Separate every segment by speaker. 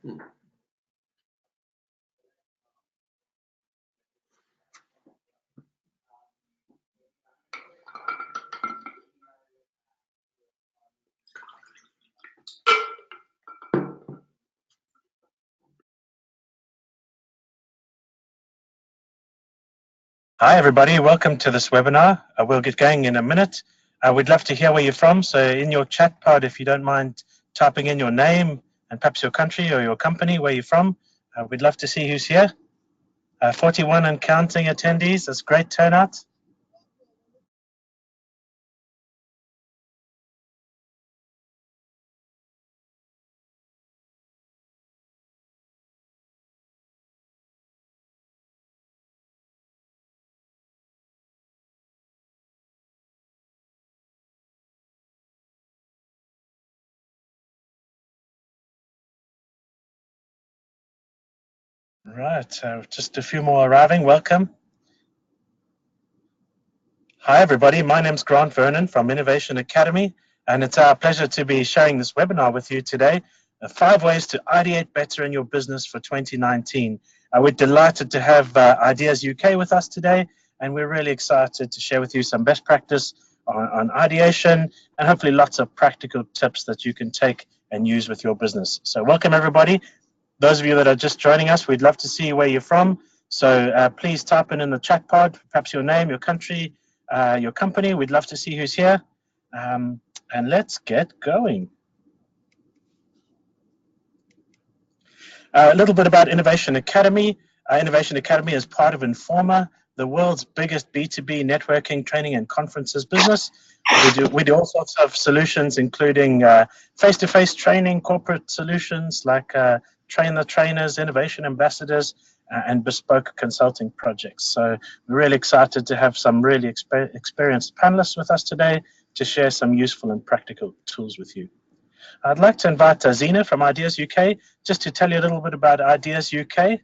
Speaker 1: Hi everybody, welcome to this webinar. We'll get going in a minute. We'd love to hear where you're from, so in your chat pod, if you don't mind typing in your name and perhaps your country or your company, where you're from, we'd love to see who's here. 41 and counting attendees, that's great turnout. Right, just a few more arriving. Welcome. Hi everybody, my name's Grant Vernon from Innovation Academy, and it's our pleasure to be sharing this webinar with you today. 5 ways to ideate better in your business for 2019. We're delighted to have Ideas UK with us today, and we're really excited to share with you some best practice on ideation and hopefully lots of practical tips that you can take and use with your business. So welcome everybody. Those of you that are just joining us, we'd love to see where you're from. So please type in the chat pod, perhaps your name, your country, your company. We'd love to see who's here. And let's get going. A little bit about Innovation Academy. Innovation Academy is part of Informa, the world's biggest B2B networking, training, and conferences business. We do all sorts of solutions, including face-to-face training, corporate solutions like train the trainers, innovation ambassadors, and bespoke consulting projects. So we're really excited to have some really experienced panelists with us today to share some useful and practical tools with you. I'd like to invite Zena from Ideas UK just to tell you a little bit about Ideas UK.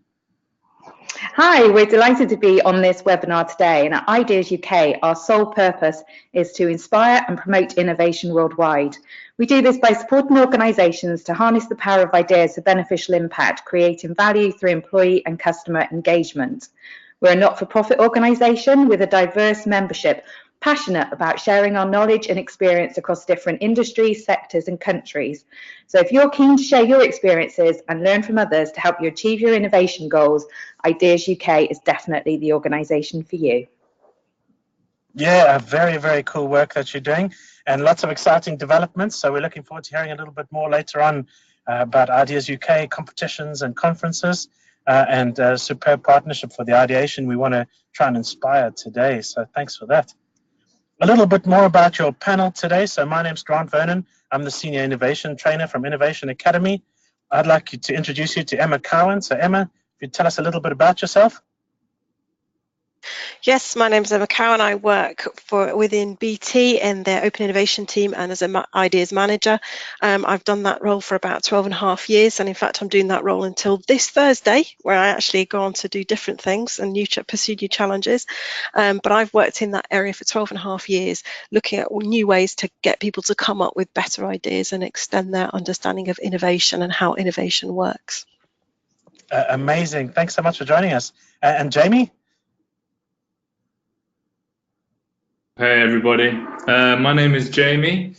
Speaker 2: Hi, we're delighted to be on this webinar today, and at Ideas UK, our sole purpose is to inspire and promote innovation worldwide. We do this by supporting organisations to harness the power of ideas for beneficial impact, creating value through employee and customer engagement. We're a not-for-profit organisation with a diverse membership, passionate about sharing our knowledge and experience across different industries, sectors and countries. So if you're keen to share your experiences and learn from others to help you achieve your innovation goals, Ideas UK is definitely the organisation for you.
Speaker 1: Yeah, very, very cool work that you're doing and lots of exciting developments. So we're looking forward to hearing a little bit more later on about Ideas UK competitions and conferences and superb partnership for the ideation we want to try and inspire today. So thanks for that. A little bit more about your panel today. So my name's Grant Vernon. I'm the Senior Innovation Trainer from Innovation Academy. I'd like to introduce you to Emma Cowan. So Emma, if you'd tell us a little bit about yourself.
Speaker 3: Yes, my name is Emma Cowan. I work within BT in their Open Innovation team and as an Ideas Manager. I've done that role for about 12.5 years, and in fact I'm doing that role until this Thursday, where I actually go on to do different things and pursue new challenges. But I've worked in that area for 12.5 years, looking at new ways to get people to come up with better ideas and extend their understanding of innovation and how innovation works.
Speaker 1: Amazing. Thanks so much for joining us. And Jamie?
Speaker 4: Hey everybody, my name is Jamie.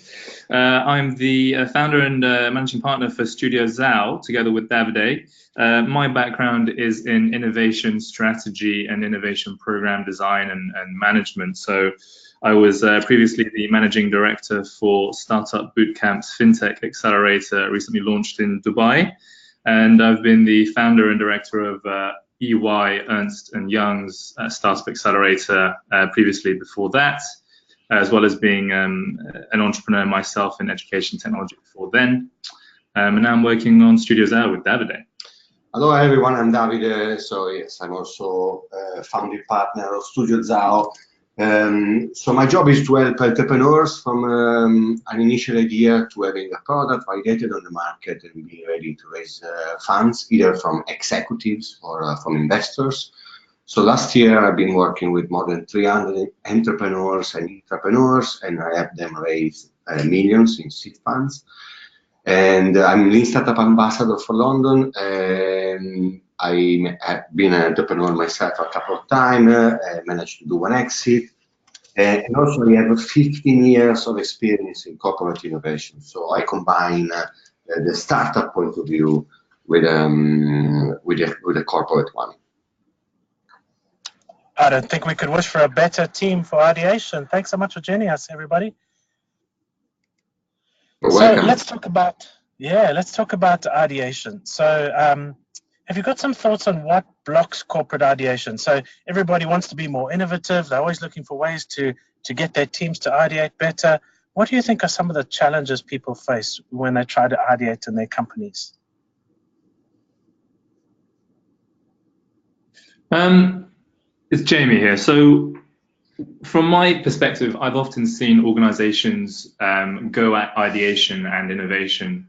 Speaker 4: I'm the founder and managing partner for Studio Zao, together with Davide. My background is in innovation strategy and innovation program design and management. So I was previously the managing director for Startup Bootcamp's FinTech Accelerator, recently launched in Dubai. And I've been the founder and director of EY, Ernst & Young's Startup Accelerator previously before that, as well as being an entrepreneur myself in education technology before then. And now I'm working on Studio Zao with Davide.
Speaker 5: Hello everyone, I'm Davide. So yes, I'm also a founding partner of Studio Zao. So my job is to help entrepreneurs from an initial idea to having a product validated on the market and be ready to raise funds, either from executives or from investors. So last year I've been working with more than 300 entrepreneurs and intrapreneurs, and I helped them raise millions in seed funds. And I'm Lean Startup Ambassador for London. I have been an entrepreneur myself a couple of times, managed to do one exit. And also I have 15 years of experience in corporate innovation. So I combine the startup point of view with a corporate one.
Speaker 1: I don't think we could wish for a better team for Ideation. Thanks so much for joining us, everybody.
Speaker 5: You're
Speaker 1: So
Speaker 5: welcome.
Speaker 1: let's talk about ideation. So have you got some thoughts on what blocks corporate ideation? So everybody wants to be more innovative. They're always looking for ways to get their teams to ideate better. What do you think are some of the challenges people face when they try to ideate in their companies?
Speaker 4: It's Jamie here. So from my perspective, I've often seen organizations go at ideation and innovation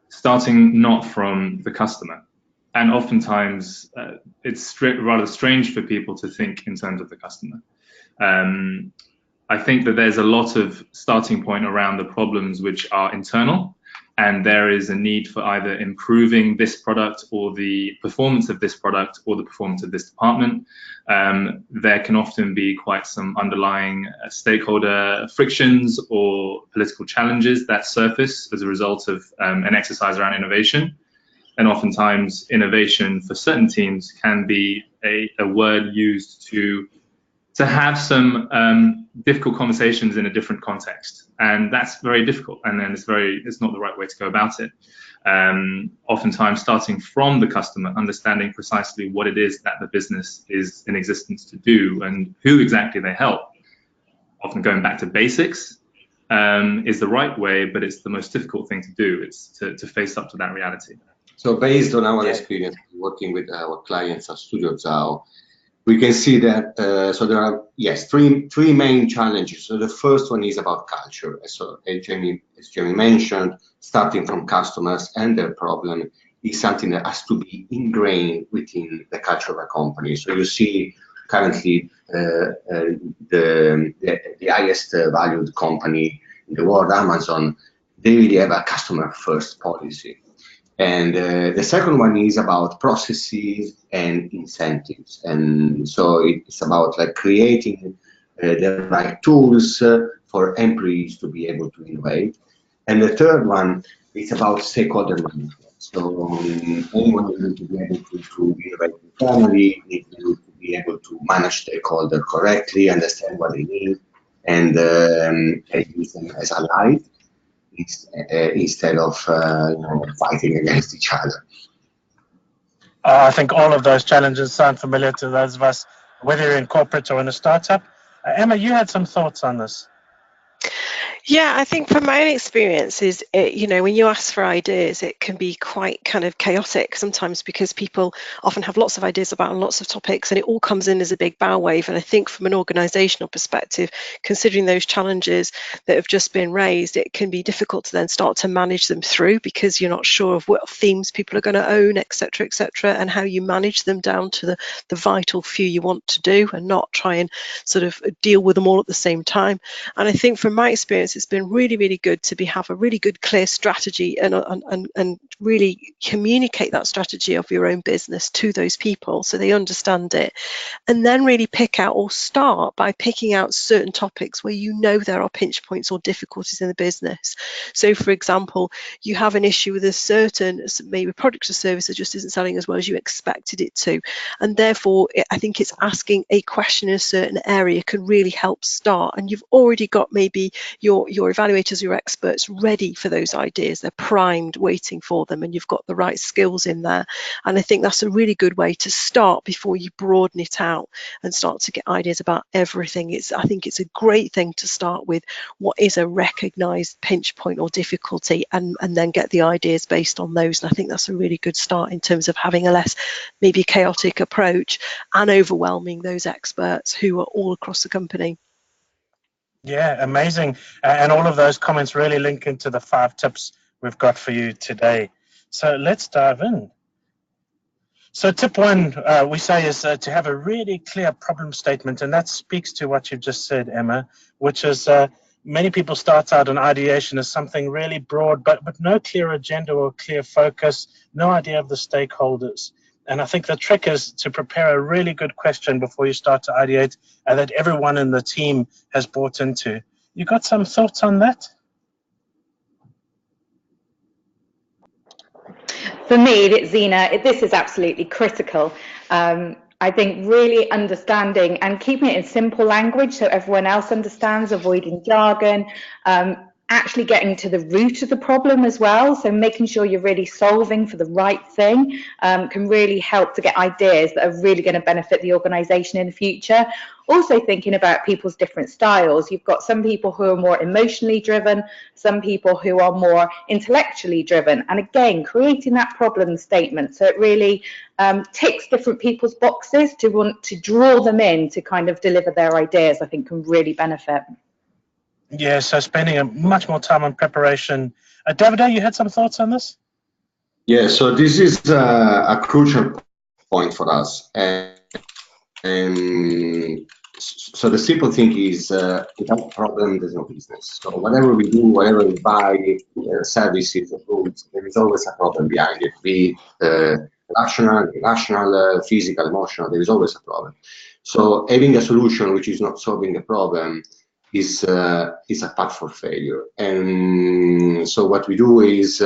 Speaker 4: starting not from the customer. And oftentimes it's rather strange for people to think in terms of the customer. I think that there's a lot of starting point around the problems which are internal, and there is a need for either improving this product or the performance of this product or the performance of this department. There can often be quite some underlying stakeholder frictions or political challenges that surface as a result of an exercise around innovation. And oftentimes innovation for certain teams can be a word used to have some difficult conversations in a different context, and that's very difficult. And then it's not the right way to go about it. Oftentimes, starting from the customer, understanding precisely what it is that the business is in existence to do and who exactly they help. Often going back to basics is the right way, but it's the most difficult thing to do. It's to face up to that reality.
Speaker 5: So based on our experience working with our clients at Studio Zao, we can see that so there are three main challenges. So the first one is about culture. So as Jamie mentioned, starting from customers and their problem is something that has to be ingrained within the culture of a company. So you see currently the highest valued company in the world, Amazon, they really have a customer first policy. And the second one is about processes and incentives. And so it's about like creating the right tools for employees to be able to innovate. And the third one is about stakeholder management. So anyone needs to be able to innovate internally, needs to be able to manage stakeholders correctly, understand what they need, and use them as allies, instead of fighting against each other.
Speaker 1: I think all of those challenges sound familiar to those of us, whether you're in corporate or in a startup. Emma, you had some thoughts on this.
Speaker 3: Yeah, I think from my own experiences, when you ask for ideas, it can be quite kind of chaotic sometimes because people often have lots of ideas about lots of topics and it all comes in as a big bow wave. And I think from an organizational perspective, considering those challenges that have just been raised, it can be difficult to then start to manage them through because you're not sure of what themes people are going to own, etc., and how you manage them down to the vital few you want to do and not try and sort of deal with them all at the same time. And I think from my experience, it's been really, really good to have a really good, clear strategy and really communicate that strategy of your own business to those people so they understand it. And then really pick out or start by picking out certain topics where you know there are pinch points or difficulties in the business. So, for example, you have an issue with a certain maybe product or service that just isn't selling as well as you expected it to. And therefore, I think it's asking a question in a certain area can really help start. And you've already got maybe your evaluators, your experts ready for those ideas. They're primed, waiting for them, and you've got the right skills in there. And I think that's a really good way to start before you broaden it out and start to get ideas about everything. I think it's a great thing to start with what is a recognized pinch point or difficulty and then get the ideas based on those. And I think that's a really good start in terms of having a less maybe chaotic approach and overwhelming those experts who are all across the company.
Speaker 1: Yeah, amazing. And all of those comments really link into the 5 tips we've got for you today. So let's dive in. So tip 1, we say, is to have a really clear problem statement, and that speaks to what you've just said, Emma, which is many people start out in ideation as something really broad, but no clear agenda or clear focus, no idea of the stakeholders. And I think the trick is to prepare a really good question before you start to ideate, and that everyone in the team has bought into. You got some thoughts on that?
Speaker 2: For me, Zena, this is absolutely critical. I think really understanding and keeping it in simple language so everyone else understands, avoiding jargon, actually getting to the root of the problem as well. So making sure you're really solving for the right thing can really help to get ideas that are really going to benefit the organization in the future. Also thinking about people's different styles. You've got some people who are more emotionally driven, some people who are more intellectually driven. And again, creating that problem statement so it really ticks different people's boxes to want to draw them in to kind of deliver their ideas, I think can really benefit.
Speaker 1: Yeah, so spending much more time on preparation. Davide, you had some thoughts on this?
Speaker 5: Yeah, so this is a crucial point for us. And so the simple thing is, without problem, there's no business. So whatever we do, whatever we buy, services, goods, there is always a problem behind it. Be rational, irrational, physical, emotional, there is always a problem. So having a solution which is not solving the problem is a path for failure. And so what we do is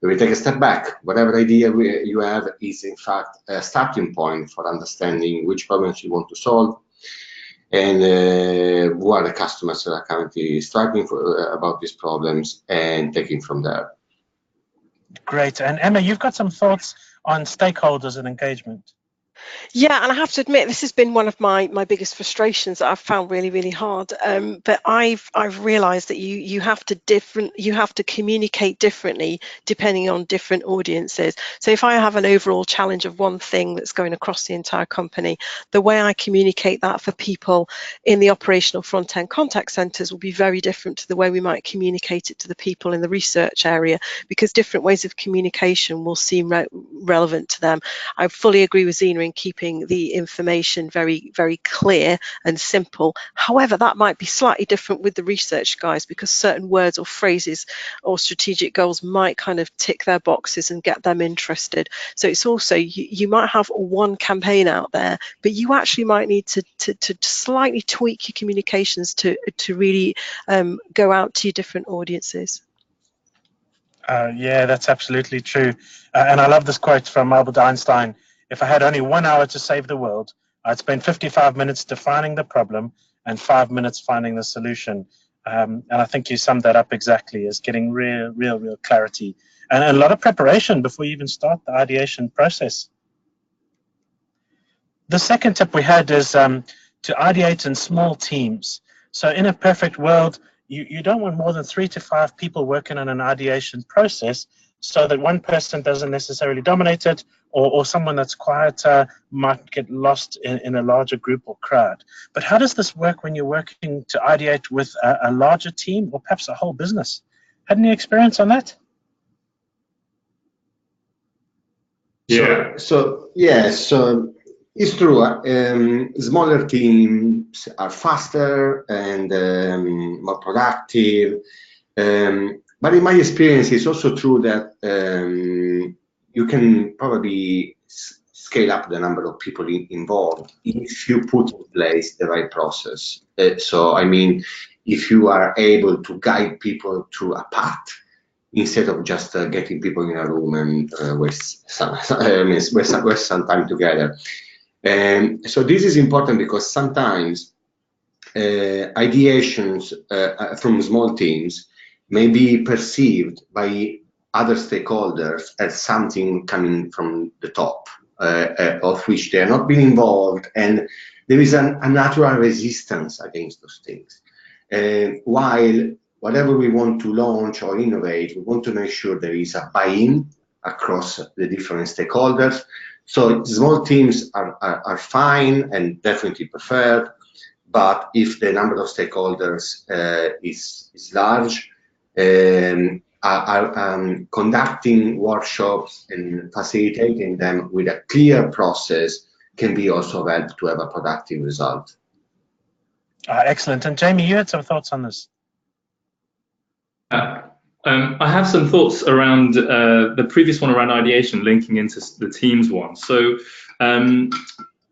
Speaker 5: we take a step back. Whatever idea you have is in fact a starting point for understanding which problems you want to solve and who are the customers that are currently struggling about these problems, and taking from there.
Speaker 1: Great. And Emma, you've got some thoughts on stakeholders and engagement.
Speaker 3: Yeah, and I have to admit, this has been one of my biggest frustrations that I've found really, really hard. But I've realised that you have to communicate differently depending on different audiences. So if I have an overall challenge of one thing that's going across the entire company, the way I communicate that for people in the operational front end contact centres will be very different to the way we might communicate it to the people in the research area, because different ways of communication will seem relevant to them. I fully agree with Zena in keeping the information very, very clear and simple. However, that might be slightly different with the research guys, because certain words or phrases or strategic goals might kind of tick their boxes and get them interested. So it's also, you might have one campaign out there, but you actually might need to slightly tweak your communications to really go out to your different audiences.
Speaker 1: Yeah, that's absolutely true. And I love this quote from Albert Einstein. If I had only 1 hour to save the world, I'd spend 55 minutes defining the problem and 5 minutes finding the solution. And I think you summed that up exactly, as getting real clarity and a lot of preparation before you even start the ideation process. The second tip we had is to ideate in small teams. So in a perfect world, you don't want more than 3 to 5 people working on an ideation process, so that one person doesn't necessarily dominate it, or someone that's quieter might get lost in a larger group or crowd. But how does this work when you're working to ideate with a larger team or perhaps a whole business? Had any experience on that?
Speaker 5: Yeah. So it's true. Smaller teams are faster and more productive. But in my experience, it's also true that you can probably scale up the number of people involved if you put in place the right process. So, I mean, if you are able to guide people through a path instead of just getting people in a room and waste some time together. So this is important because sometimes ideations from small teams may be perceived by other stakeholders as something coming from the top, of which they are not being involved, and there is a natural resistance against those things. While whatever we want to launch or innovate, we want to make sure there is a buy-in across the different stakeholders. So small teams are fine and definitely preferred, but if the number of stakeholders is large, conducting workshops and facilitating them with a clear process can be also help to have a productive result.
Speaker 1: Excellent. And Jamie, you had some thoughts on this.
Speaker 4: I have some thoughts around the previous one around ideation, linking into the teams one. So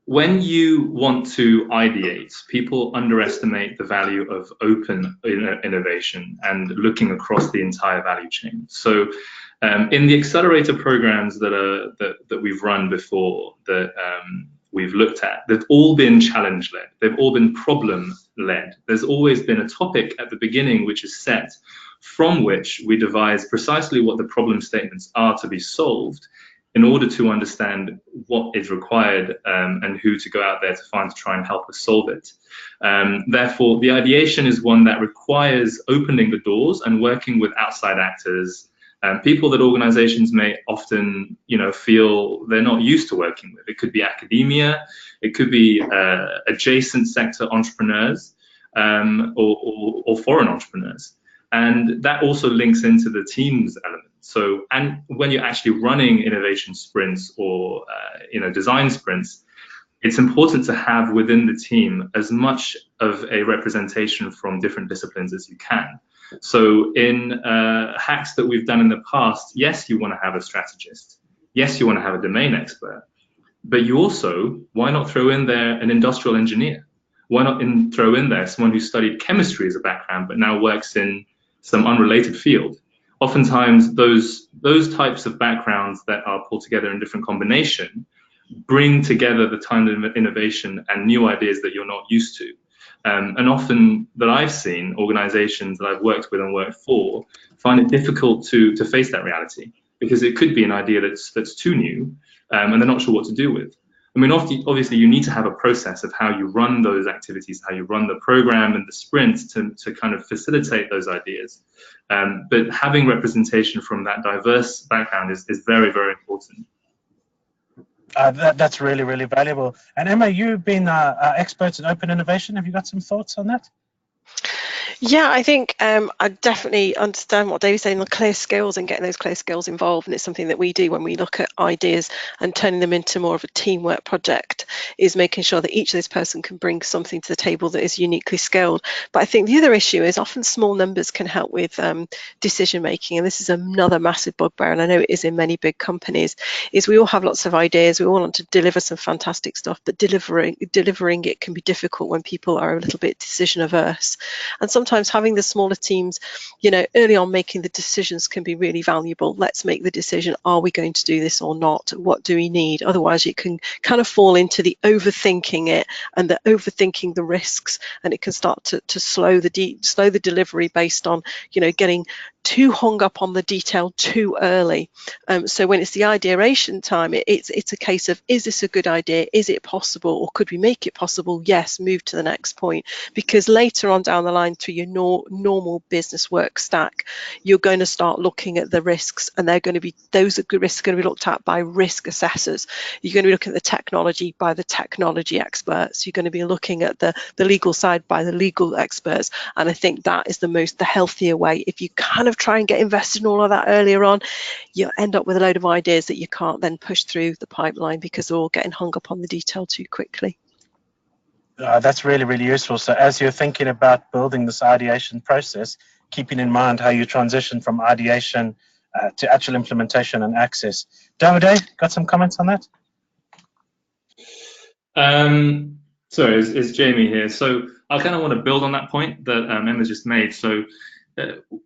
Speaker 4: when you want to ideate, people underestimate the value of open innovation and looking across the entire value chain. So in the accelerator programs that we've run before, that we've looked at, they've all been challenge-led. They've all been problem-led. There's always been a topic at the beginning which is set, from which we devise precisely what the problem statements are to be solved in order to understand what is required and who to go out there to find to try and help us solve it. Therefore, the ideation is one that requires opening the doors and working with outside actors, people that organizations may often, feel they're not used to working with. It could be academia, it could be adjacent sector entrepreneurs, or foreign entrepreneurs. And that also links into the teams element. So, and when you're actually running innovation sprints or design sprints, it's important to have within the team as much of a representation from different disciplines as you can. So in hacks that we've done in the past, yes, you want to have a strategist. Yes, you want to have a domain expert. But you also, why not throw in there an industrial engineer? Why not throw in there someone who studied chemistry as a background, but now works in some unrelated field? Oftentimes, those types of backgrounds that are pulled together in different combination bring together the kind of innovation and new ideas that you're not used to. And often that I've seen, organizations that I've worked with and worked for find it difficult to face that reality, because it could be an idea that's too new and they're not sure what to do with. I mean, obviously, you need to have a process of how you run those activities, how you run the program and the sprints to kind of facilitate those ideas. But having representation from that diverse background is very, very important.
Speaker 1: That's really, really valuable. And Emma, you've been experts in open innovation. Have you got some thoughts on that?
Speaker 3: Yeah, I think I definitely understand what David's saying, the clear skills and getting those clear skills involved. And it's something that we do when we look at ideas and turning them into more of a teamwork project, is making sure that each of this person can bring something to the table that is uniquely skilled. But I think the other issue is often small numbers can help with decision making. And this is another massive bugbear, and I know it is in many big companies, is we all have lots of ideas. We all want to deliver some fantastic stuff, but delivering it can be difficult when people are a little bit decision averse. And sometimes having the smaller teams, early on making the decisions can be really valuable. Let's make the decision. Are we going to do this or not? What do we need? Otherwise, you can kind of fall into the overthinking it and the overthinking the risks, and it can start to slow the delivery based on, getting too hung up on the detail too early. So when it's the ideation time, it's a case of, is this a good idea? Is it possible? Or could we make it possible? Yes, move to the next point. Because later on down the line through your normal business work stack, you're going to start looking at the risks, and those risks are going to be looked at by risk assessors. You're going to be looking at the technology by the technology experts. You're going to be looking at the legal side by the legal experts. And I think that is the healthier way. If you kind of try and get invested in all of that earlier on, you'll end up with a load of ideas that you can't then push through the pipeline because they're all getting hung up on the detail too quickly.
Speaker 1: That's really, really useful. So as you're thinking about building this ideation process, keeping in mind how you transition from ideation to actual implementation and access. Davide, got some comments on that?
Speaker 4: Sorry, it's Jamie here. So I kind of want to build on that point that Emma just made. So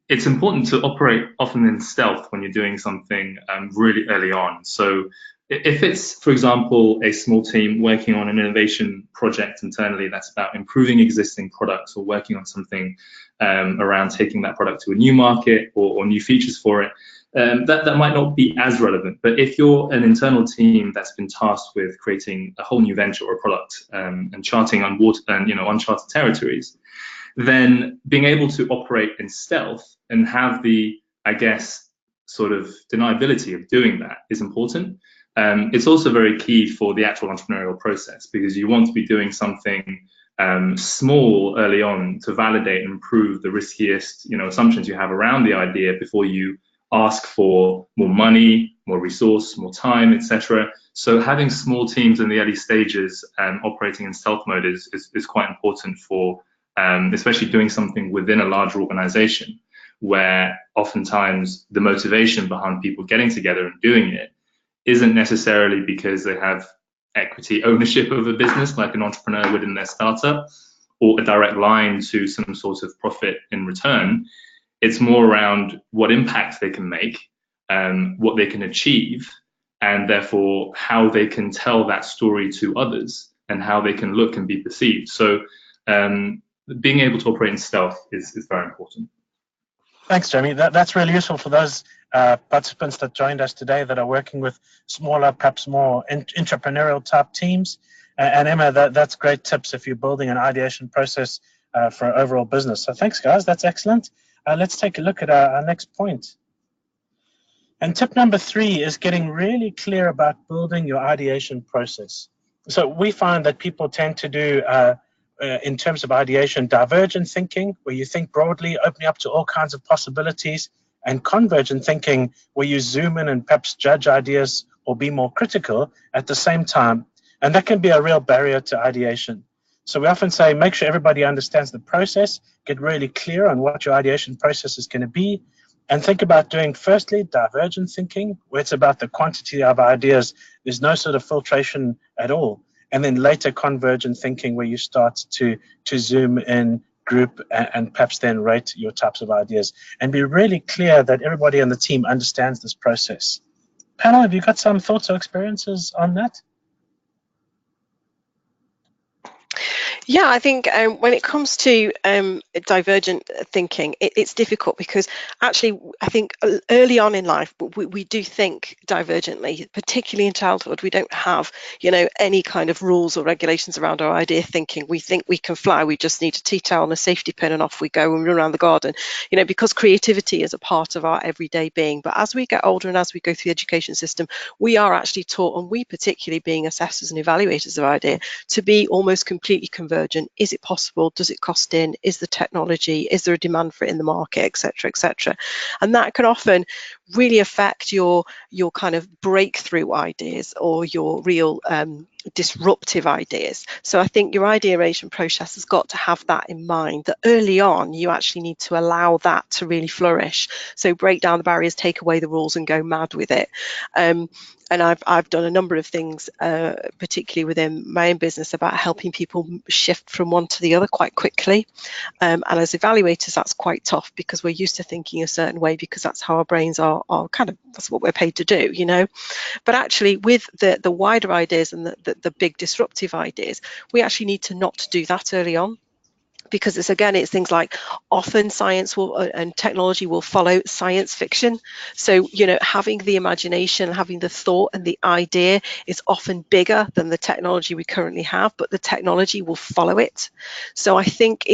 Speaker 4: it's important to operate often in stealth when you're doing something really early on. So if it's, for example, a small team working on an innovation project internally that's about improving existing products or working on something around taking that product to a new market or new features for it, that might not be as relevant. But if you're an internal team that's been tasked with creating a whole new venture or product and charting uncharted territories, then being able to operate in stealth and have the, I guess, sort of deniability of doing that is important. It's also very key for the actual entrepreneurial process, because you want to be doing something small early on to validate and improve the riskiest assumptions you have around the idea before you ask for more money, more resource, more time, etc. So having small teams in the early stages operating in stealth mode is quite important for especially doing something within a larger organization. where oftentimes the motivation behind people getting together and doing it isn't necessarily because they have equity ownership of a business like an entrepreneur would in their startup, or a direct line to some sort of profit in return. It's more around what impact they can make, what they can achieve, and therefore how they can tell that story to others and how they can look and be perceived. So being able to operate in stealth is very important.
Speaker 1: Thanks, Jamie. That's really useful for those participants that joined us today that are working with smaller, perhaps more entrepreneurial type teams. And Emma, that's great tips if you're building an ideation process for an overall business. So thanks, guys. That's excellent. Let's take a look at our next point. And tip number 3 is getting really clear about building your ideation process. So we find that people tend to do, in terms of ideation, divergent thinking, where you think broadly, opening up to all kinds of possibilities, and convergent thinking, where you zoom in and perhaps judge ideas or be more critical at the same time. And that can be a real barrier to ideation. So we often say, make sure everybody understands the process, get really clear on what your ideation process is going to be, and think about doing, firstly, divergent thinking, where it's about the quantity of ideas. There's no sort of filtration at all. And then later, convergent thinking, where you start to zoom in, group, and perhaps then rate your types of ideas. And be really clear that everybody on the team understands this process. Panel, have you got some thoughts or experiences on that?
Speaker 3: Yeah, I think when it comes to divergent thinking, it's difficult because actually I think early on in life we do think divergently, particularly in childhood. We don't have, any kind of rules or regulations around our idea thinking. We think we can fly, we just need a tea towel and a safety pin and off we go and run around the garden, because creativity is a part of our everyday being. But as we get older and as we go through the education system, we are actually taught, and we particularly being assessors and evaluators of idea, to be almost completely convergent. Is it possible? Does it cost in? Is the technology? Is there a demand for it in the market, etc., etc.? And that can often really affect your kind of breakthrough ideas or your real disruptive ideas. So I think your ideation process has got to have that in mind, that early on you actually need to allow that to really flourish. So break down the barriers, take away the rules and go mad with it. And I've done a number of things, particularly within my own business, about helping people shift from one to the other quite quickly. And as evaluators, that's quite tough because we're used to thinking a certain way because that's how our brains are kind of, that's what we're paid to do, But actually with the wider ideas and the big disruptive ideas, we actually need to not do that early on. Because it's things like often science will and technology will follow science fiction. So, having the imagination, having the thought and the idea is often bigger than the technology we currently have, but the technology will follow it. So I think,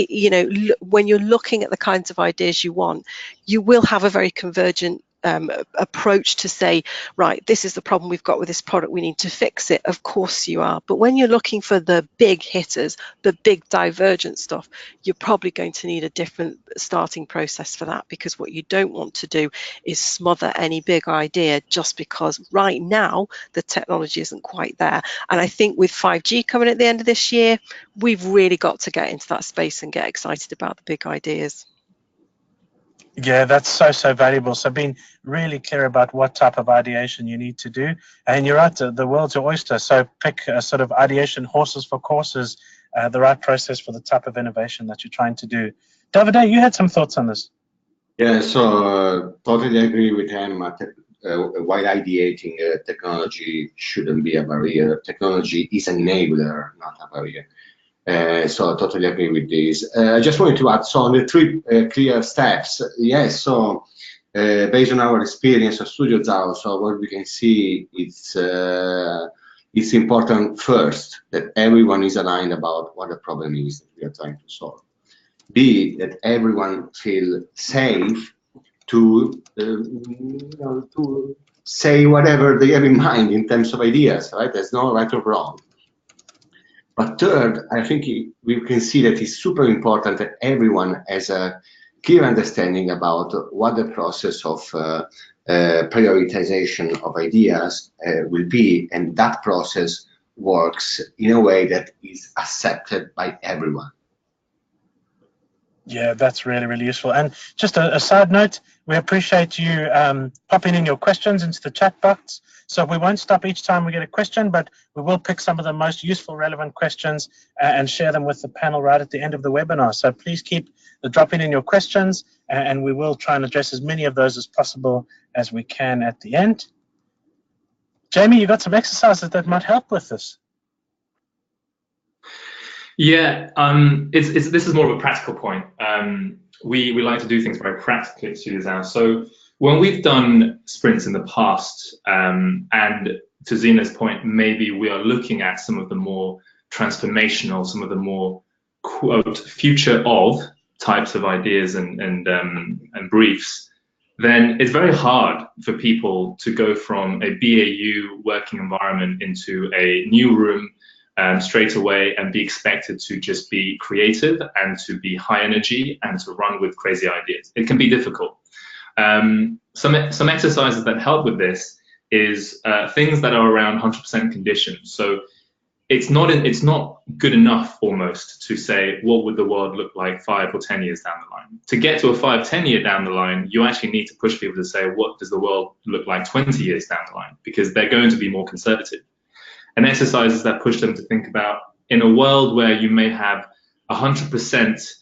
Speaker 3: when you're looking at the kinds of ideas you want, you will have a very convergent approach to say, right, this is the problem we've got with this product, we need to fix it. Of course you are. But when you're looking for the big hitters, the big divergent stuff, you're probably going to need a different starting process for that, because what you don't want to do is smother any big idea just because right now the technology isn't quite there. And I think with 5G coming at the end of this year, we've really got to get into that space and get excited about the big ideas.
Speaker 1: Yeah, that's so valuable. So being really clear about what type of ideation you need to do. And you're right, the world's your oyster. So pick a sort of ideation horses for courses, the right process for the type of innovation that you're trying to do. Davide, you had some thoughts on this.
Speaker 5: Yeah, so totally agree with him. While ideating, technology shouldn't be a barrier. Technology is an enabler, not a barrier. So I totally agree with this. I just wanted to add, so on the 3 clear steps, yes, so based on our experience of Studio Zao, so what we can see, it's important first that everyone is aligned about what the problem is that we are trying to solve. B, that everyone feel safe to say whatever they have in mind in terms of ideas, right? There's no right or wrong. But third, I think we can see that it's super important that everyone has a clear understanding about what the process of prioritization of ideas will be, and that process works in a way that is accepted by everyone.
Speaker 1: Yeah, that's really, really useful. And just a side note, we appreciate you popping in your questions into the chat box. So we won't stop each time we get a question, but we will pick some of the most useful, relevant questions and share them with the panel right at the end of the webinar. So please keep dropping in your questions, and we will try and address as many of those as possible as we can at the end. Jamie, you got some exercises that might help with this.
Speaker 4: Yeah, this is more of a practical point. We like to do things very practically at Studio Zao. So when we've done sprints in the past, and to Zina's point, maybe we are looking at some of the more transformational, some of the more quote future of types of ideas and briefs, then it's very hard for people to go from a BAU working environment into a new room straight away and be expected to just be creative and to be high energy and to run with crazy ideas. It can be difficult. Some exercises that help with this is things that are around 100% conditions. So it's not good enough almost to say what would the world look like 5 or 10 years down the line. To get to a 5-10 year down the line, you actually need to push people to say what does the world look like 20 years down the line, because they're going to be more conservative. And exercises that push them to think about, in a world where you may have 100%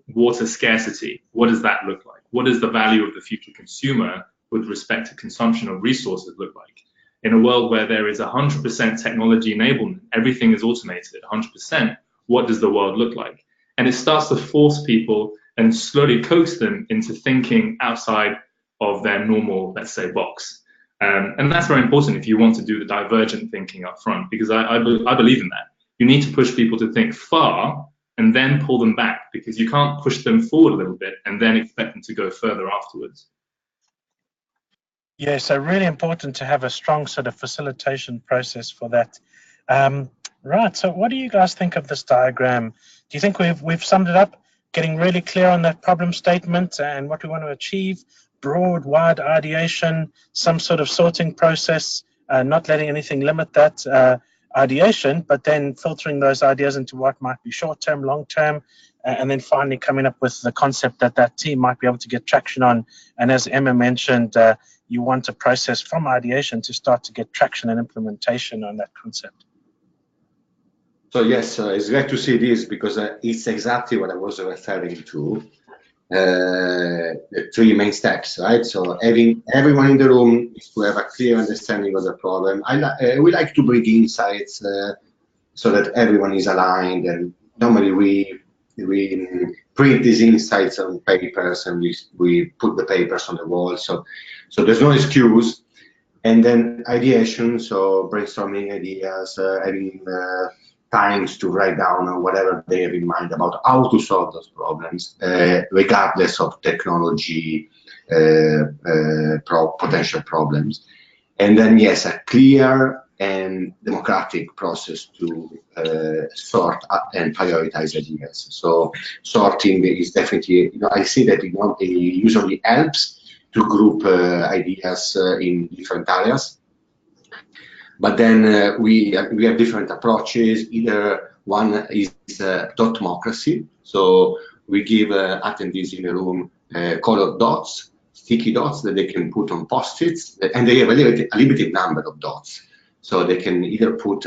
Speaker 4: water scarcity, what does that look like? What does the value of the future consumer with respect to consumption of resources look like? In a world where there is 100% technology enablement, everything is automated, 100%, what does the world look like? And it starts to force people and slowly coax them into thinking outside of their normal, let's say, box. And that's very important if you want to do the divergent thinking up front, because I believe in that. You need to push people to think far and then pull them back, because you can't push them forward a little bit and then expect them to go further afterwards.
Speaker 1: Yeah, so really important to have a strong sort of facilitation process for that. Right, so what do you guys think of this diagram? Do you think we've summed it up, getting really clear on that problem statement and what we want to achieve? Broad, wide ideation, some sort of sorting process, not letting anything limit that ideation, but then filtering those ideas into what might be short-term, long-term, and then finally coming up with the concept that team might be able to get traction on. And as Emma mentioned, you want a process from ideation to start to get traction and implementation on that concept.
Speaker 5: So yes, it's great to see this, because it's exactly what I was referring to. The 3 main steps, right? So having everyone in the room is to have a clear understanding of the problem. We like to bring insights so that everyone is aligned, and normally we print these insights on papers and we put the papers on the wall. So there's no excuse. And then ideation, so brainstorming ideas, having times to write down whatever they have in mind about how to solve those problems, regardless of technology potential problems. And then, yes, a clear and democratic process to sort and prioritize ideas. So sorting is definitely, I see that it usually helps to group ideas in different areas. But then we have different approaches. Either one is dotmocracy. So we give attendees in the room colored dots, sticky dots that they can put on post-its, and they have a limited number of dots. So they can either put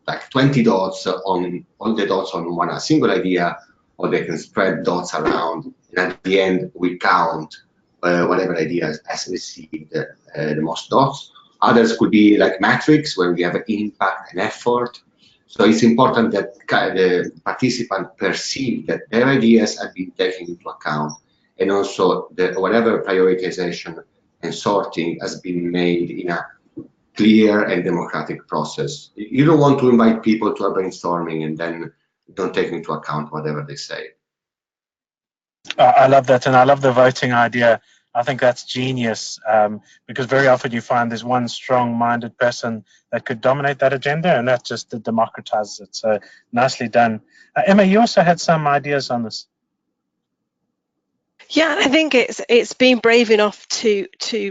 Speaker 5: like 20 dots on all the dots on a single idea, or they can spread dots around. And at the end, we count whatever idea has received the most dots. Others could be like metrics, where we have impact and effort. So it's important that the participant perceive that their ideas have been taken into account, and also that whatever prioritization and sorting has been made in a clear and democratic process. You don't want to invite people to a brainstorming and then don't take into account whatever they say.
Speaker 1: I love that, and I love the voting idea. I think that's genius, because very often you find there's one strong-minded person that could dominate that agenda, and that just democratizes it. So nicely done. Emma, you also had some ideas on this.
Speaker 3: Yeah, I think it's being brave enough to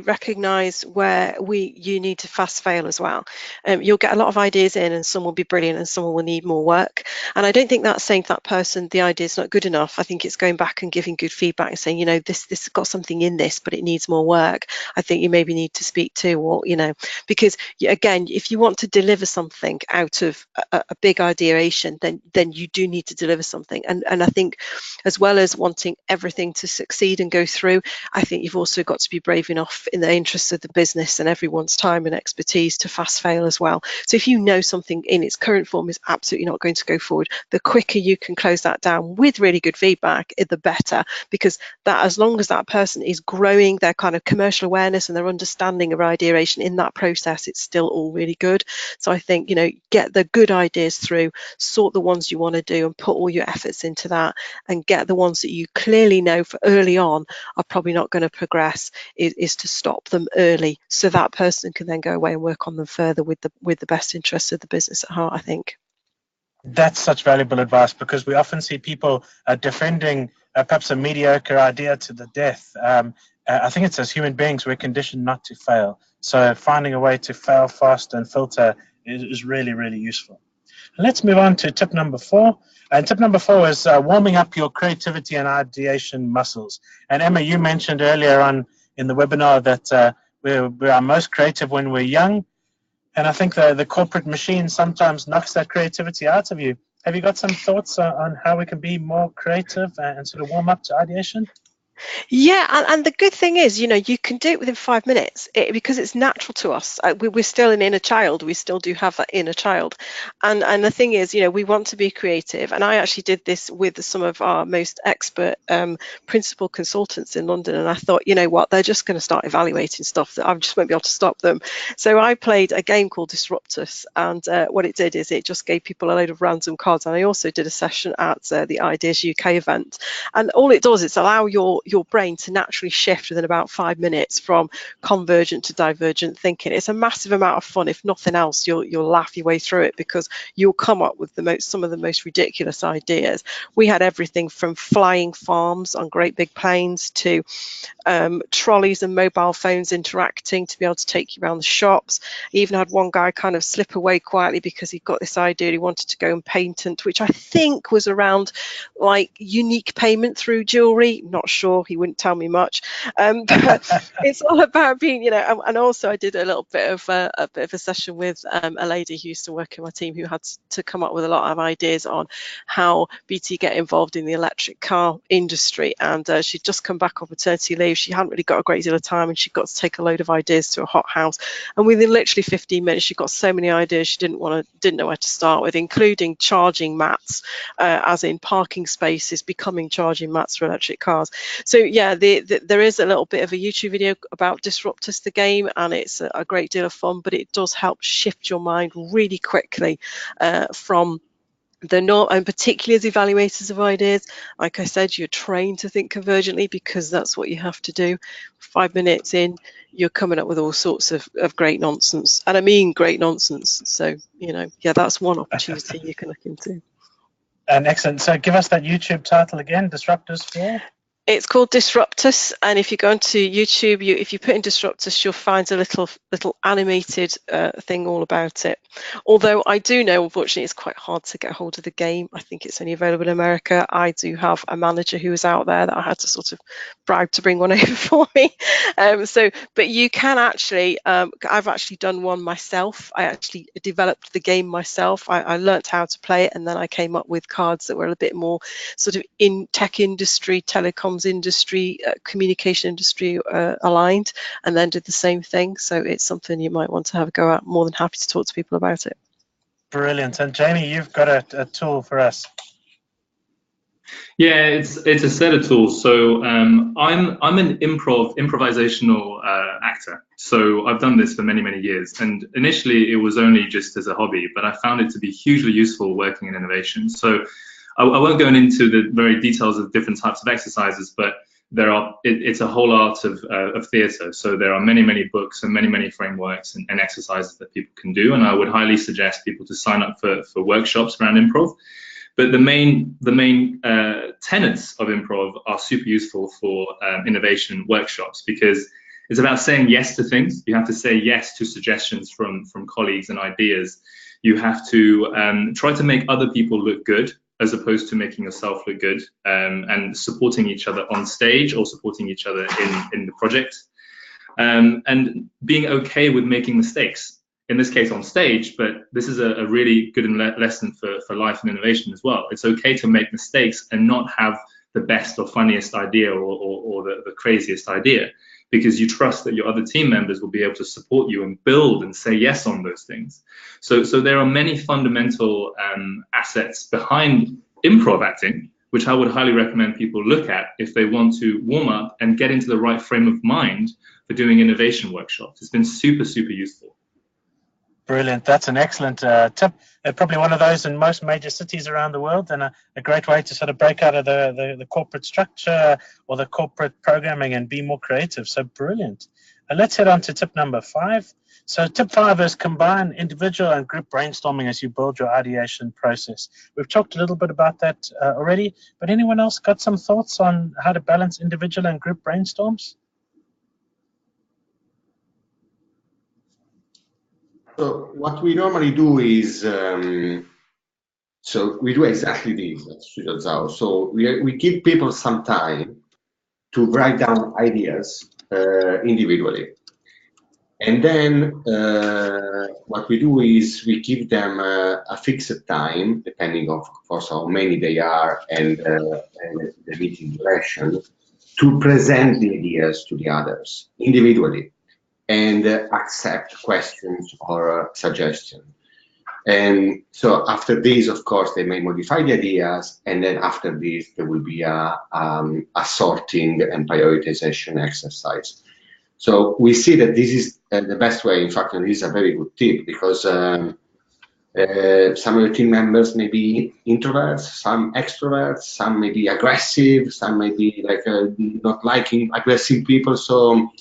Speaker 3: recognise where you need to fast fail as well. You'll get a lot of ideas in, and some will be brilliant, and some will need more work. And I don't think that's saying to that person the idea is not good enough. I think it's going back and giving good feedback and saying, this has got something in this, but it needs more work. I think you maybe need to speak to, or because again, if you want to deliver something out of a big ideation, then you do need to deliver something. And I think, as well as wanting everything to succeed and go through, I think you've also got to be brave enough, in the interests of the business and everyone's time and expertise, to fast fail as well. So if you know something in its current form is absolutely not going to go forward, the quicker you can close that down with really good feedback, the better, because that, as long as that person is growing their kind of commercial awareness and their understanding of ideation in that process, it's still all really good. So I think, get the good ideas through, sort the ones you want to do, and put all your efforts into that, and get the ones that you clearly know for early on are probably not going to progress, is to stop them early, so that person can then go away and work on them further with the best interests of the business at heart, I think.
Speaker 1: That's such valuable advice, because we often see people defending perhaps a mediocre idea to the death. I think it's, as human beings, we're conditioned not to fail. So finding a way to fail fast and filter is really, really useful. Let's move on to tip number 4. And tip number 4 is warming up your creativity and ideation muscles. And Emma, you mentioned earlier on in the webinar that we are most creative when we're young. And I think the corporate machine sometimes knocks that creativity out of you. Have you got some thoughts on how we can be more creative and sort of warm up to ideation?
Speaker 3: Yeah, and the good thing is, you can do it within 5 minutes, because it's natural to us. We're still an inner child. We still do have that inner child. And the thing is, we want to be creative. And I actually did this with some of our most expert principal consultants in London. And I thought, what, they're just going to start evaluating stuff that I just won't be able to stop them. So I played a game called Disruptus. And what it did is it just gave people a load of random cards. And I also did a session at the Ideas UK event. And all it does is allow your brain to naturally shift within about 5 minutes from convergent to divergent thinking. It's a massive amount of fun. If nothing else, you'll laugh your way through it, because you'll come up with some of the most ridiculous ideas. We had everything from flying farms on great big planes to trolleys and mobile phones interacting to be able to take you around the shops. I even had one guy kind of slip away quietly because he got this idea he wanted to go and patent, which I think was around like unique payment through jewelry. Not sure, he wouldn't tell me much. But it's all about being, and also I did a little bit of a session with a lady who used to work in my team, who had to come up with a lot of ideas on how BT get involved in the electric car industry. And she'd just come back on maternity leave. She hadn't really got a great deal of time, and she got to take a load of ideas to a hot house. And within literally 15 minutes, she got so many ideas she didn't know where to start with, including charging mats, as in parking spaces becoming charging mats for electric cars. So yeah, there is a little bit of a YouTube video about Disruptus the game, and it's a great deal of fun, but it does help shift your mind really quickly from the norm, and particularly as evaluators of ideas. Like I said, you're trained to think convergently because that's what you have to do. 5 minutes in, you're coming up with all sorts of great nonsense, and I mean great nonsense. So yeah, that's one opportunity you can look into.
Speaker 1: And excellent. So give us that YouTube title again, Disruptus 4.
Speaker 3: It's called Disruptus, and if you go onto YouTube, if you put in Disruptus, you'll find a little animated thing all about it. Although I do know, unfortunately, it's quite hard to get hold of the game. I think it's only available in America. I do have a manager who is out there that I had to sort of bribe to bring one over for me. But you can actually, I've actually done one myself. I actually developed the game myself. I learnt how to play it, and then I came up with cards that were a bit more sort of in tech industry, telecoms industry, communication industry aligned, and then did the same thing. So it's something you might want to have a go at. More than happy to talk to people about it.
Speaker 1: Brilliant. And Jamie, you've got a tool for us.
Speaker 4: Yeah, it's a set of tools. So I'm an improvisational actor. So I've done this for many years, and initially it was only just as a hobby, but I found it to be hugely useful working in innovation. So I won't go into the very details of different types of exercises, but it's a whole art of theatre. So there are many books and many frameworks and exercises that people can do, and I would highly suggest people to sign up for workshops around improv. But the main tenets of improv are super useful for innovation workshops, because it's about saying yes to things. You have to say yes to suggestions from colleagues and ideas. You have to try to make other people look good, as opposed to making yourself look good, and supporting each other on stage or supporting each other in the project, and being okay with making mistakes. In this case on stage, but this is a really good lesson for life and innovation as well. It's okay to make mistakes and not have the best or funniest idea or the craziest idea, because you trust that your other team members will be able to support you and build and say yes on those things. So there are many fundamental assets behind improv acting, which I would highly recommend people look at if they want to warm up and get into the right frame of mind for doing innovation workshops. It's been super, super useful.
Speaker 1: Brilliant. That's an excellent tip. Probably one of those in most major cities around the world, and a great way to sort of break out of the corporate structure or the corporate programming and be more creative. So brilliant. Let's head on to tip number 5. So tip 5 is combine individual and group brainstorming as you build your ideation process. We've talked a little bit about that already, but anyone else got some thoughts on how to balance individual and group brainstorms?
Speaker 5: So what we normally do is, so we do exactly this at Studio Zao. So we give people some time to write down ideas individually. And then what we do is we give them a fixed time, depending on, of course, how many they are and the meeting duration, to present the ideas to the others individually and accept questions or suggestions. And so after this, of course, they may modify the ideas, and then after this, there will be a sorting and prioritization exercise. So we see that this is the best way. In fact, and this is a very good tip, because some of your team members may be introverts, some extroverts, some may be aggressive, some may be like not liking aggressive people. So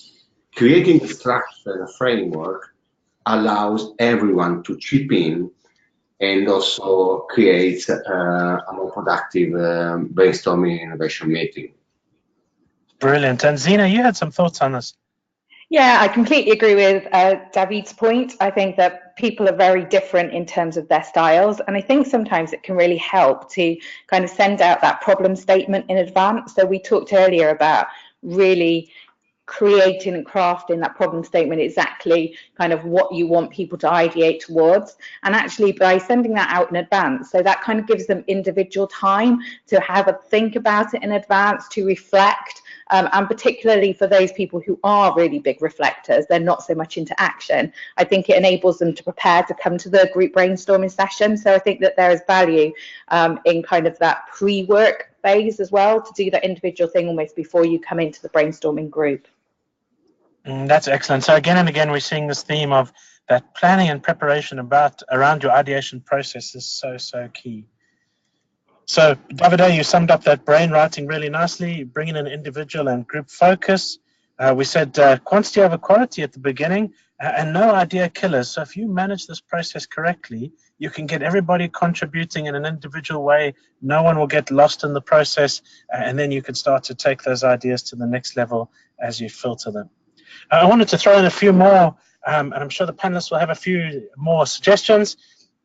Speaker 5: creating a structure and a framework allows everyone to chip in and also creates a more productive brainstorming innovation meeting.
Speaker 1: Brilliant. And Zena, you had some thoughts on this.
Speaker 2: Yeah, I completely agree with David's point. I think that people are very different in terms of their styles, and I think sometimes it can really help to kind of send out that problem statement in advance. So we talked earlier about really creating and crafting that problem statement, exactly kind of what you want people to ideate towards, and actually by sending that out in advance, so that kind of gives them individual time to have a think about it in advance, to reflect, and particularly for those people who are really big reflectors, they're not so much into action, I think it enables them to prepare to come to the group brainstorming session. So I think that there is value in kind of that pre-work phase as well, to do that individual thing almost before you come into the brainstorming group.
Speaker 1: That's excellent. So again and again, we're seeing this theme of that planning and preparation around your ideation process is so key. So Davide, you summed up that brain writing really nicely, bringing in individual and group focus. We said quantity over quality at the beginning, and no idea killers. So if you manage this process correctly, you can get everybody contributing in an individual way. No one will get lost in the process, and then you can start to take those ideas to the next level as you filter them. I wanted to throw in a few more, and I'm sure the panelists will have a few more suggestions.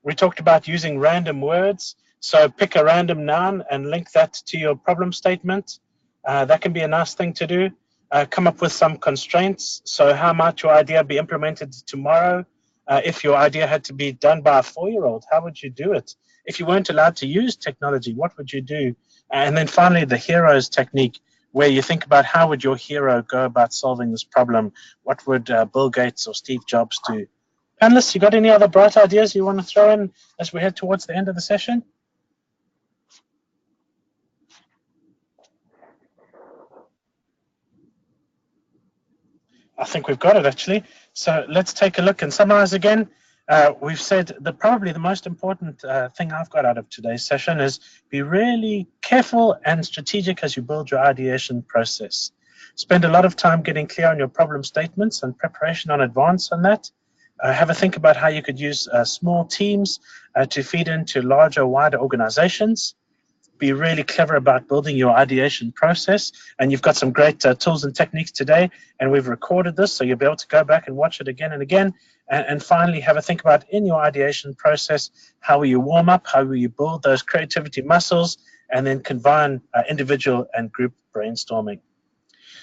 Speaker 1: We talked about using random words. So pick a random noun and link that to your problem statement. That can be a nice thing to do. Come up with some constraints. So how might your idea be implemented tomorrow? If your idea had to be done by a 4-year-old, how would you do it? If you weren't allowed to use technology, what would you do? And then finally, the heroes technique, where you think about how would your hero go about solving this problem? What would Bill Gates or Steve Jobs do? Panelists, you got any other bright ideas you want to throw in as we head towards the end of the session? I think we've got it, actually. So let's take a look and summarize again. We've said that probably the most important thing I've got out of today's session is be really careful and strategic as you build your ideation process. Spend a lot of time getting clear on your problem statements and preparation on advance on that. Have a think about how you could use small teams to feed into larger, wider organizations. Be really clever about building your ideation process. And you've got some great tools and techniques today, and we've recorded this, so you'll be able to go back and watch it again and again. And finally, have a think about in your ideation process, how will you warm up, how will you build those creativity muscles, and then combine individual and group brainstorming.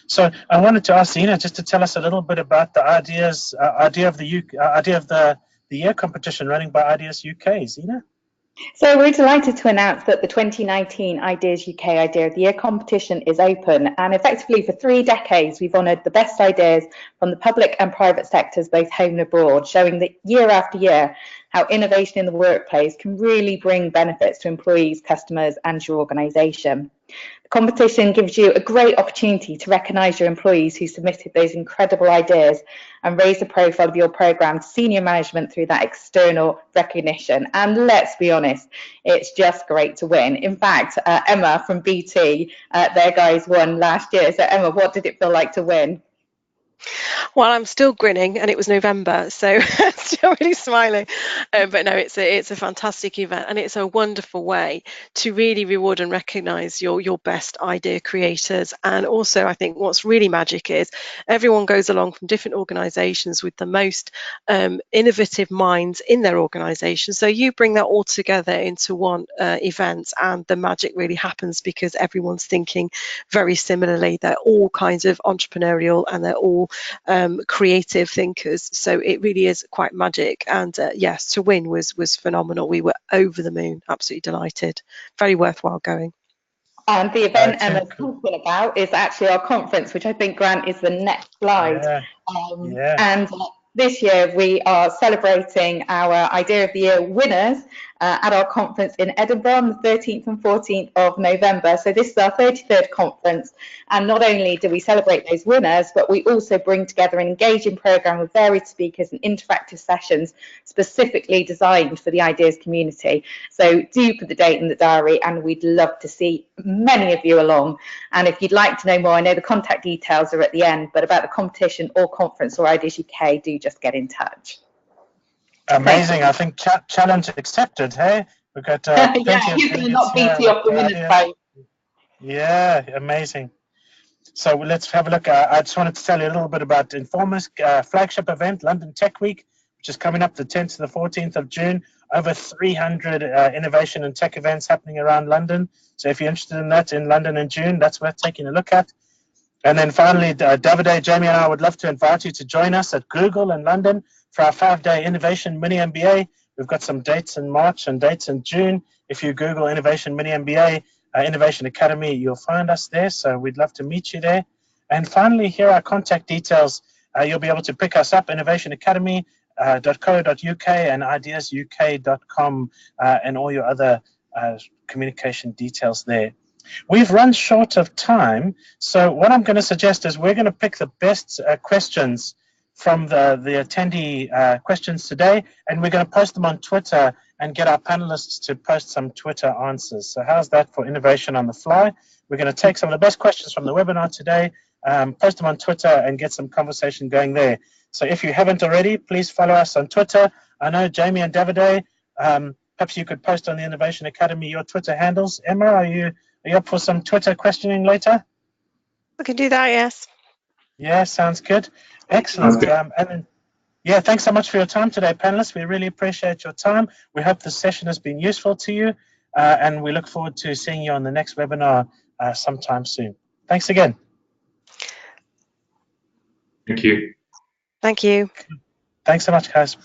Speaker 1: So I wanted to ask Zena just to tell us a little bit about the idea of the year competition running by Ideas UK. Zena?
Speaker 2: So we're delighted to announce that the 2019 Ideas UK Idea of the Year competition is open, and effectively for 3 decades we've honoured the best ideas from the public and private sectors, both home and abroad, showing that year after year how innovation in the workplace can really bring benefits to employees, customers and your organisation. The competition gives you a great opportunity to recognise your employees who submitted those incredible ideas and raise the profile of your programme to senior management through that external recognition. And let's be honest, it's just great to win. In fact, Emma from BT, their guys won last year. So Emma, what did it feel like to win?
Speaker 3: Well, I'm still grinning, and it was November, so still really smiling. But no, it's a fantastic event, and it's a wonderful way to really reward and recognise your best idea creators. And also, I think what's really magic is everyone goes along from different organisations with the most innovative minds in their organisation. So you bring that all together into one event, and the magic really happens because everyone's thinking very similarly. They're all kinds of entrepreneurial, and they're all creative thinkers, so it really is quite magic. And yes, to win was phenomenal. We were over the moon, absolutely delighted, very worthwhile going.
Speaker 2: And the event Emma's talking about is actually our conference, which I think, Grant, is the next slide. And this year we are celebrating our Idea of the Year winners at our conference in Edinburgh on the 13th and 14th of November. So this is our 33rd conference, and not only do we celebrate those winners, but we also bring together an engaging programme with varied speakers and interactive sessions specifically designed for the ideas community. So do put the date in the diary, and we'd love to see many of you along. And if you'd like to know more, I know the contact details are at the end, but about the competition or conference or Ideas UK, do just get in touch.
Speaker 1: Amazing. I think challenge accepted, hey? We've got plenty of
Speaker 2: you can not beat you off the winners page.
Speaker 1: Yeah, amazing. So let's have a look. I just wanted to tell you a little bit about Informer's flagship event, London Tech Week, which is coming up the 10th to the 14th of June. Over 300 innovation and tech events happening around London. So if you're interested in that in London in June, that's worth taking a look at. And then finally, Davide, Jamie and I would love to invite you to join us at Google in London for our 5-day Innovation Mini MBA. We've got some dates in March and dates in June. If you Google Innovation Mini MBA, Innovation Academy, you'll find us there. So we'd love to meet you there. And finally, here are our contact details. You'll be able to pick us up, innovationacademy.co.uk and ideasuk.com and all your other communication details there. We've run short of time, so what I'm going to suggest is we're going to pick the best questions from the attendee questions today, and we're going to post them on Twitter and get our panelists to post some Twitter answers. So how's that for innovation on the fly? We're going to take some of the best questions from the webinar today, post them on Twitter and get some conversation going there. So if you haven't already, please follow us on Twitter. I know Jamie and Davide, perhaps you could post on the Innovation Academy your Twitter handles. Emma, are you up for some Twitter questioning later?
Speaker 3: We can do that, yes.
Speaker 1: Yeah, sounds good. Excellent. And then, yeah, thanks so much for your time today, panelists. We really appreciate your time. We hope this session has been useful to you, and we look forward to seeing you on the next webinar sometime soon. Thanks again.
Speaker 4: Thank you.
Speaker 3: Thank you.
Speaker 1: Thanks so much, guys.